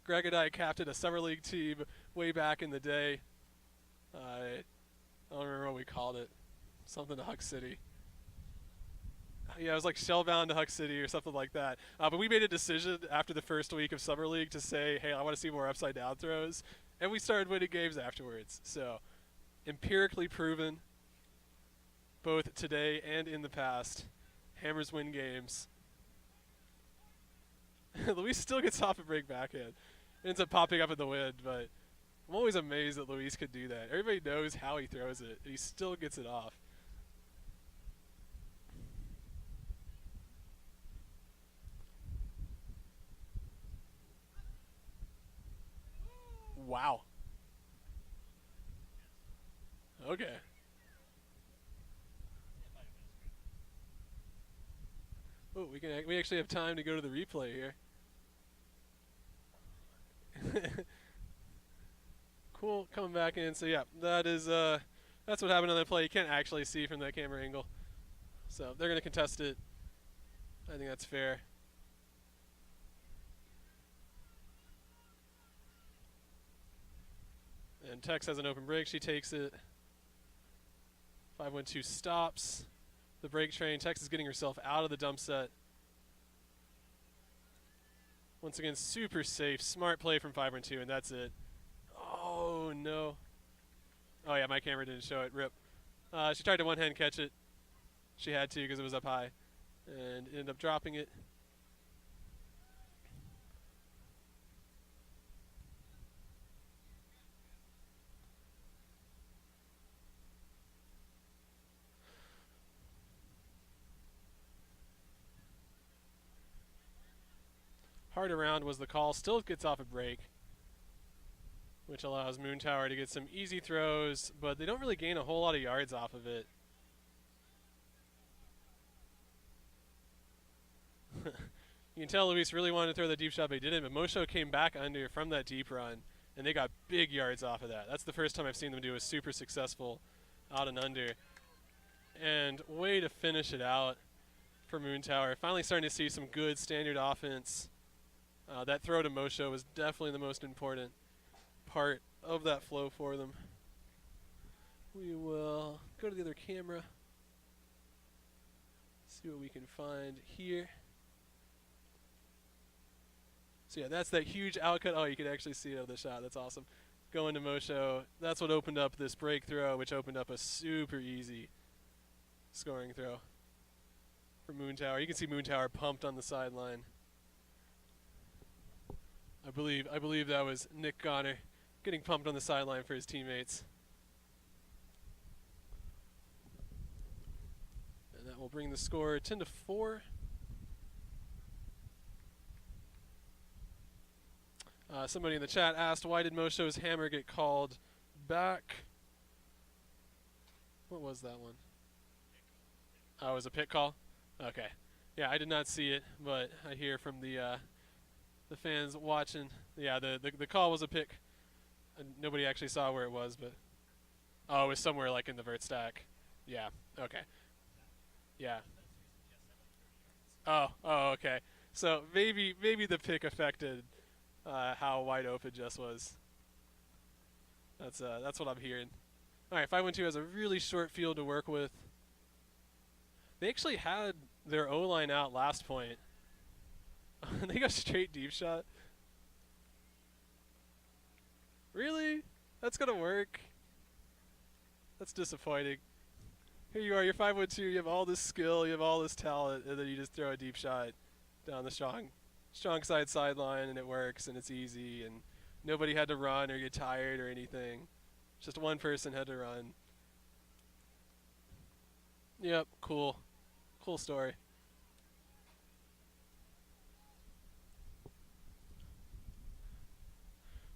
Greg and I captained a summer league team way back in the day. I don't remember what we called it. Something to Huck City. Yeah, it was like Shellbound to Huck City or something like that. But we made a decision after the first week of summer league to say, hey, I want to see more upside down throws. And we started winning games afterwards. So, empirically proven, both today and in the past, Hammers win games. Luis still gets off a break backhand. Ends up popping up in the wind, but I'm always amazed that Luis could do that. Everybody knows how he throws it, and he still gets it off. Wow. Okay. Oh, we actually have time to go to the replay here. Cool, coming back in. So yeah, that's what happened on that play. You can't actually see from that camera angle. So they're gonna contest it. I think that's fair. And Tex has an open break. She takes it. 5-1-2 stops the break train. Tex is getting herself out of the dump set. Once again, super safe. Smart play from 5-1-2, and that's it. Oh, no. Oh, yeah, my camera didn't show it. Rip. She tried to one-hand catch it. She had to because it was up high. And ended up dropping it. Hard around was the call. Still gets off a break, which allows Moontower to get some easy throws, but they don't really gain a whole lot of yards off of it. You can tell Luis really wanted to throw the deep shot, but he didn't. But Mosho came back under from that deep run, and they got big yards off of that. That's the first time I've seen them do a super successful out and under. And way to finish it out for Moontower. Finally starting to see some good standard offense. That throw to Mosho was definitely the most important part of that flow for them. We will go to the other camera. See what we can find here. So yeah, that's that huge outcut. Oh, you can actually see it out of the shot. That's awesome. Going to Mosho. That's what opened up this break throw, which opened up a super easy scoring throw for Moontower. You can see Moontower pumped on the sideline. I believe that was Nick Connor getting pumped on the sideline for his teammates. And that will bring the score 10-4. Somebody in the chat asked, why did Mosho's hammer get called back? What was that one? Oh, it was a pit call? Okay. Yeah, I did not see it, but I hear from the fans watching. Yeah, the call was a pick. Nobody actually saw where it was, but oh, it was somewhere like in the vert stack. Yeah. Okay. Yeah. Oh, okay. So maybe the pick affected how wide open Jess was. That's what I'm hearing. All right, 5-1-2 has a really short field to work with. They actually had their O-line out last point. They got straight deep shot. Really? That's gonna work? That's disappointing. Here you are, you're 5-1-2, you have all this skill, you have all this talent, and then you just throw a deep shot down the strong side sideline, and it works, and it's easy, and nobody had to run or get tired or anything. Just one person had to run. Yep, cool. Cool story.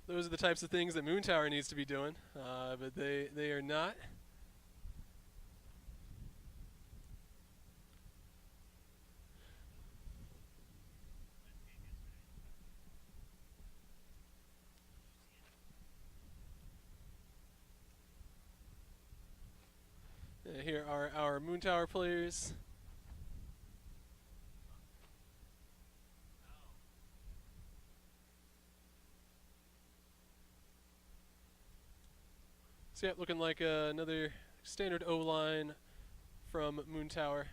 Those are the types of things that Moontower needs to be doing, but they are not. Here are our Moontower players. So yeah, looking like another standard O-line from Moontower.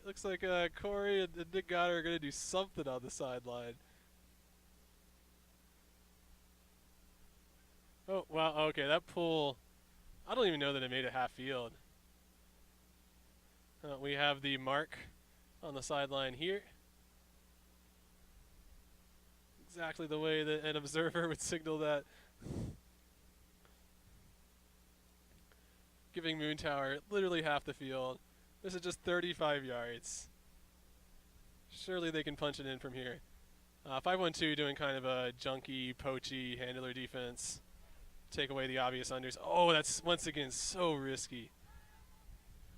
Looks like Corey and Nick Goddard are gonna do something on the sideline. Oh wow, okay, that pull. I don't even know that it made it half field. We have the mark on the sideline here. Exactly the way that an observer would signal that. Giving Moontower literally half the field. This is just 35 yards. Surely they can punch it in from here. 5-1-2 doing kind of a junky, poachy handler defense. Take away the obvious unders. Oh, that's once again so risky.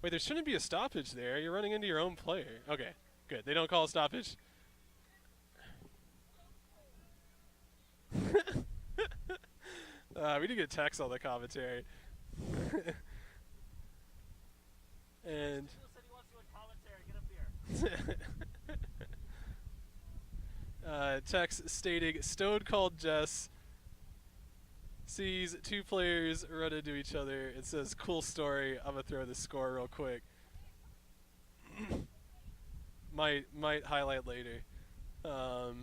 Wait, there shouldn't be a stoppage there. You're running into your own player. Okay, good. They don't call a stoppage. We did get text on the commentary. And said he wants you in commentary. Get up here. text stating Stone Cold Jess sees two players run into each other. It says, cool story. I'm going to throw the score real quick. might highlight later. So,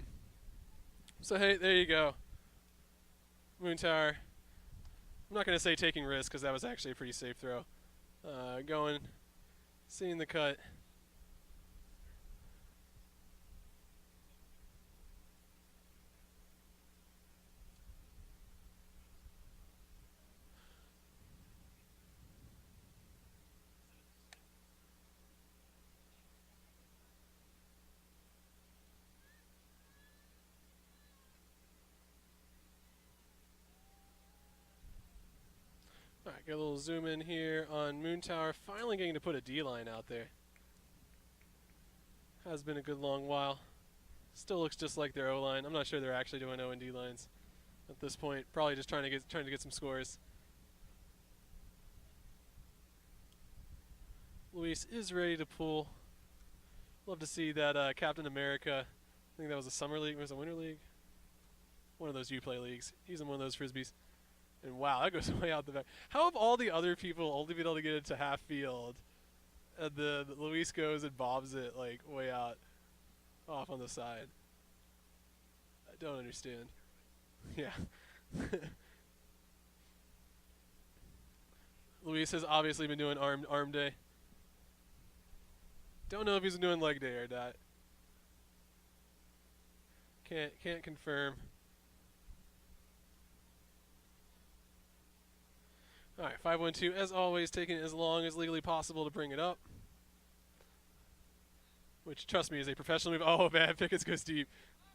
hey, there you go. Moontower. I'm not going to say taking risks because that was actually a pretty safe throw. Going, seeing the cut. All right, get a little zoom in here on Moontower. Finally getting to put a D-line out there. Has been a good long while. Still looks just like their O-line. I'm not sure they're actually doing O and D lines at this point. Probably just trying to get some scores. Luis is ready to pull. Love to see that Captain America. I think that was a summer league. Was it a winter league? One of those Uplay leagues. He's in one of those frisbees. And wow, that goes way out the back. How have all the other people only been able to get into half field? And the Luis goes and bobs it like way out, off on the side. I don't understand. Yeah. Luis has obviously been doing arm day. Don't know if he's been doing leg day or not. Can't confirm. All right, 5-1-2, as always, taking as long as legally possible to bring it up. Which, trust me, is a professional move. Oh, man, Pickens goes deep.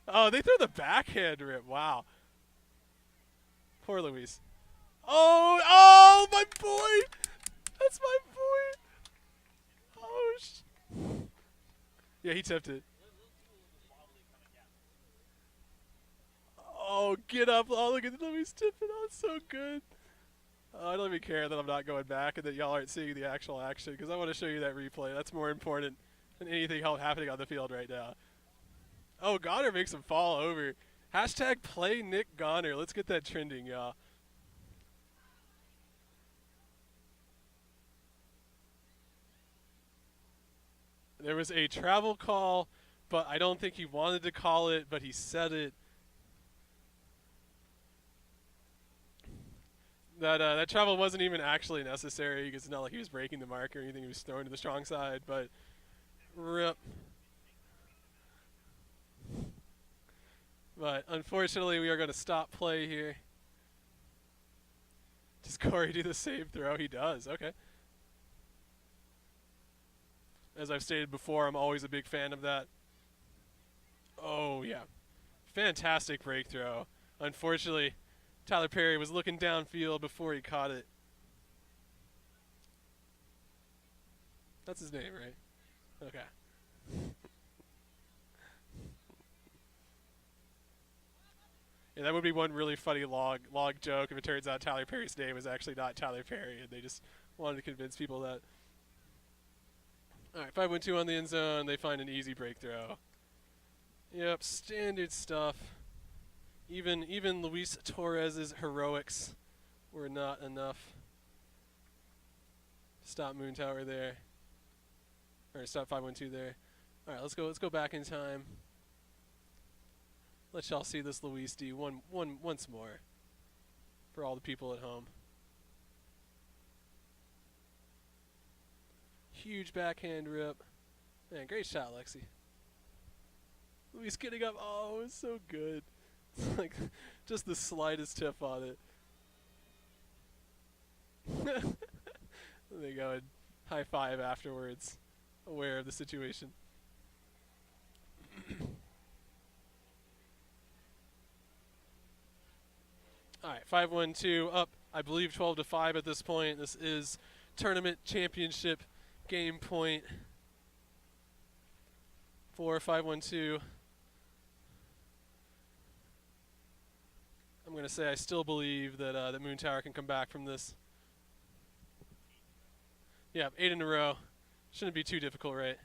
Oh, they threw the backhand rip. Wow. Poor Luis. Oh, my boy. That's my boy. Yeah, he tipped it. Oh, get up. Oh, look at him. He's tipping. Oh, it's so good. I don't even care that I'm not going back and that y'all aren't seeing the actual action because I want to show you that replay. That's more important than anything else happening on the field right now. Oh, Goner makes him fall over. Hashtag play Nick Goner. Let's get that trending, y'all. There was a travel call, but I don't think he wanted to call it, but he said it. That travel wasn't even actually necessary because it's not like he was breaking the mark or anything. He was throwing to the strong side, but rip. But unfortunately, we are going to stop play here. Does Corey do the same throw? He does. Okay. As I've stated before, I'm always a big fan of that. Oh, yeah. Fantastic break throw. Unfortunately, Tyler Perry was looking downfield before he caught it. That's his name, right? Okay. Yeah, that would be one really funny log joke if it turns out Tyler Perry's name is actually not Tyler Perry and they just wanted to convince people that. All right, 5-1-2 on the end zone. They find an easy break throw. Yep, standard stuff. Even Luis Torres's heroics were not enough. Stop Moontower there. Or stop 5-1-2 there. All right, let's go back in time. Let y'all see this Luis D once more for all the people at home. Huge backhand rip. Man, great shot, Lexi. Luis getting up. Oh, it's so good. It's like just the slightest tip on it. They go and high five afterwards, aware of the situation. All right, 5-1-2 up, I believe 12-5 at this point. This is tournament championship game point for 5-1-2. I'm going to say I still believe that that Moontower can come back from this. Yeah, 8 in a row. Shouldn't be too difficult, right?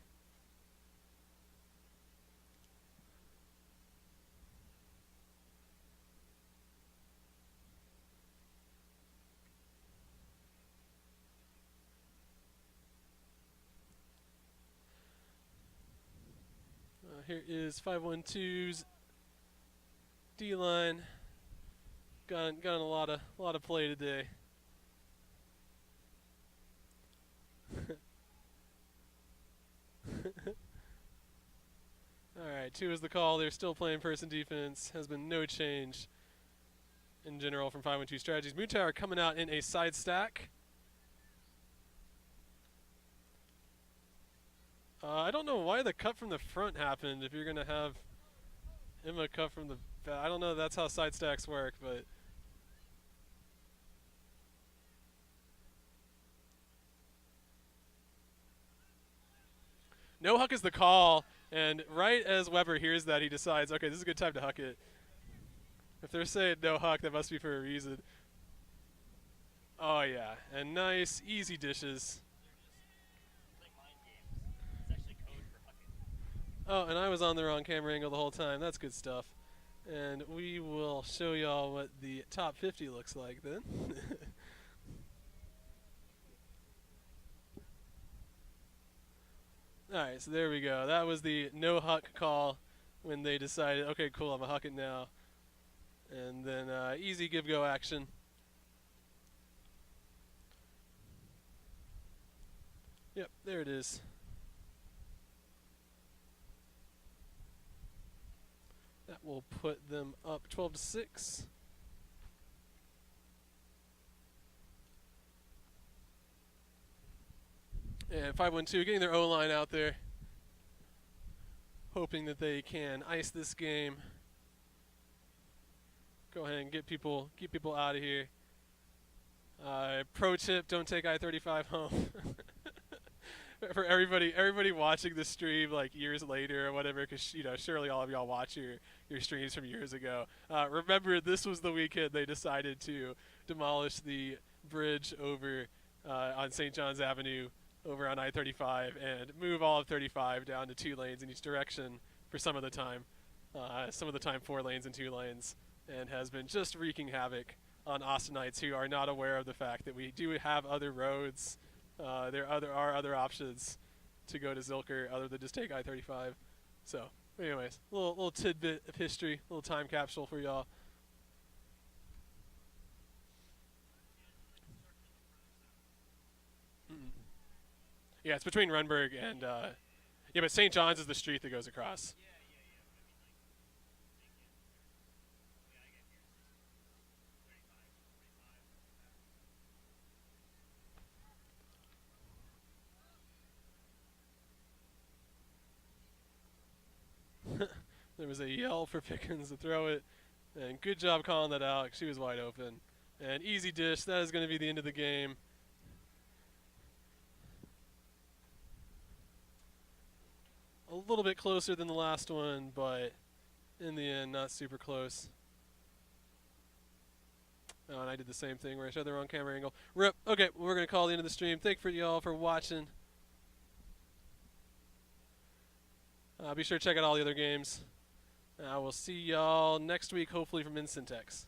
Here is 5-1-2's D-line. Gotten a lot of play today. All right, 2 is the call. They're still playing person defense. Has been no change in general from 5-1-2 strategies. Moontower coming out in a side stack. I don't know why the cut from the front happened. If you're gonna have Emma cut from the back, I don't know. That's how side stacks work, but. No huck is the call, and right as Weber hears that, he decides, okay, this is a good time to huck it. If they're saying no huck, that must be for a reason. Oh, yeah, and nice, easy dishes. Oh, and I was on the wrong camera angle the whole time. That's good stuff. And we will show y'all what the top 50 looks like then. Alright, so there we go. That was the no huck call when they decided, okay, cool, I'm a huck it now. And then easy give-go action. Yep, there it is. That will put them up 12-6. And 5-1-2 getting their O-line out there, hoping that they can ice this game. Go ahead and get people out of here. Pro tip: don't take I-35 home. for everybody watching the stream like years later or whatever, because surely all of y'all watch your streams from years ago. Remember, this was the weekend they decided to demolish the bridge over on St. John's Avenue over on I-35 and move all of 35 down to 2 lanes in each direction for some of the time. Some of the time 4 lanes and 2 lanes, and has been just wreaking havoc on Austinites who are not aware of the fact that we do have other roads. There are other options to go to Zilker other than just take I-35. So, anyways, little tidbit of history, little time capsule for y'all. Yeah, it's between Runberg and yeah, but St. John's is the street that goes across. There was a yell for Pickens to throw it, and good job calling that out. She was wide open. And easy dish. That is going to be the end of the game. A little bit closer than the last one, but in the end, not super close. Oh, and I did the same thing where I showed the wrong camera angle. Rip. Okay, we're going to call the end of the stream. Thank you y'all for watching. Be sure to check out all the other games. We'll see y'all next week, hopefully from Syntex.